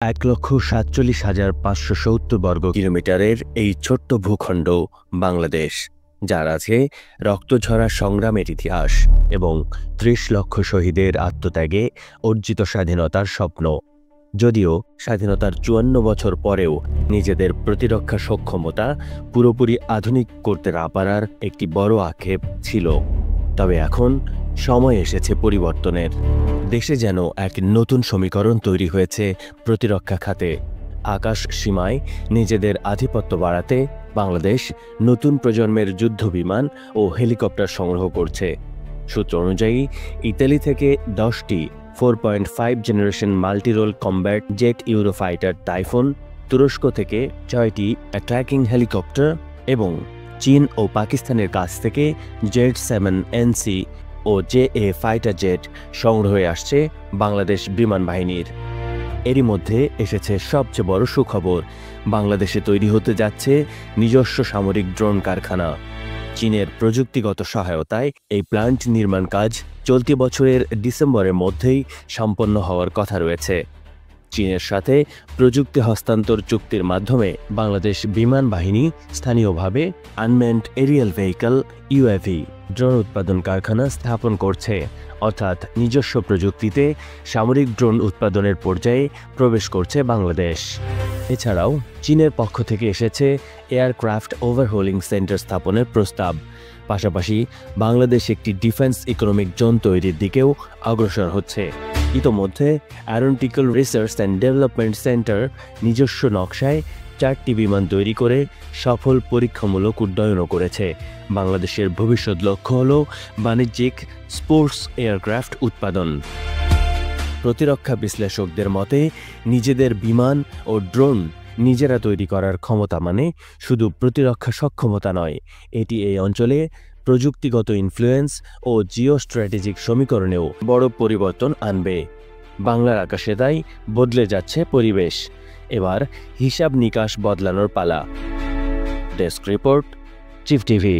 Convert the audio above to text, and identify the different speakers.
Speaker 1: ১,৪৭,৫৭০ বর্গ কিলোমিটারের এই ছোট্ট ভূখণ্ড বাংলাদেশ, যার আছে রক্তঝরা সংগ্রামের ইতিহাস এবং ৩০ লক্ষ শহীদের আত্মত্যাগে অর্জিত স্বাধীনতার স্বপ্ন। যদিও স্বাধীনতার ৫৪ বছর পরেও নিজেদের প্রতিরক্ষা সক্ষমতা পুরোপুরি আধুনিক করতে না পারার একটি বড় আক্ষেপ ছিল, তবে এখন সময় এসেছে পরিবর্তনের। দেশে যেন এক নতুন সমীকরণ তৈরি হয়েছে প্রতিরক্ষা খাতে। আকাশ সীমায় নিজেদের আধিপত্য বাড়াতে বাংলাদেশ নতুন প্রজন্মের যুদ্ধবিমান ও হেলিকপ্টার সংগ্রহ করছে। সূত্র অনুযায়ী ইতালি থেকে ১০টি 4.5 generation multirole combat jet Eurofighter typhoon, তুরস্ক থেকে ৬টি অ্যাট্যাকিং হেলিকপ্টার এবং চীন ও পাকিস্তানের কাছ থেকে Z7NC ও JA ফাইটার জেট সংগ্রহে আসছে বাংলাদেশ বিমান বাহিনীর। এরই মধ্যে এসেছে সবচেয়ে বড় সুখবর, বাংলাদেশে তৈরি হতে যাচ্ছে নিজস্ব সামরিক ড্রোন কারখানা। চীনের প্রযুক্তিগত সহায়তায় এই প্ল্যান্ট নির্মাণ কাজ চলতি বছরের ডিসেম্বরের মধ্যেই সম্পন্ন হওয়ার কথা রয়েছে। চীনের সাথে প্রযুক্তি হস্তান্তর চুক্তির মাধ্যমে বাংলাদেশ বিমান বাহিনী স্থানীয়ভাবে unmanned aerial vehicle UAV drone উৎপাদন কারখানা স্থাপন করছে, অর্থাৎ নিজস্ব প্রযুক্তিতে সামরিক ড্রোন উৎপাদনের পর্যায়ে প্রবেশ করছে বাংলাদেশ। এছাড়াও চীনের পক্ষ থেকে এসেছে এয়ারক্রাফট ওভারহোলিং সেন্টার স্থাপনের প্রস্তাব। পাশাপাশি বাংলাদেশ একটি ডিফেন্স ইকোনমিক জোন তৈরির দিকেও অগ্রসর হচ্ছে। ইতোমধ্যে aeronautical research and development centre নিজস্ব নকশায় ৪টি বিমান তৈরি করে সফল পরীক্ষামূলক উড্ডয়নও করেছে। বাংলাদেশের ভবিষ্যৎ লক্ষ্য হল বাণিজ্যিক স্পোর্টস এয়ারক্রাফট উৎপাদন। প্রতিরক্ষা বিশ্লেষকদের মতে নিজেদের বিমান ও ড্রোন নিজেরা তৈরি করার ক্ষমতা মানে শুধু প্রতিরক্ষা সক্ষমতা নয়, এটি এই অঞ্চলে প্রযুক্তিগত ইনফ্লুয়েন্স ও জিও স্ট্র্যাটেজিক সমীকরণেও বড় পরিবর্তন আনবে। বাংলার আকাশে তাই বদলে যাচ্ছে পরিবেশ। এবার হিসাব নিকাশ বদলানোর পালা। Desk report, chief TV.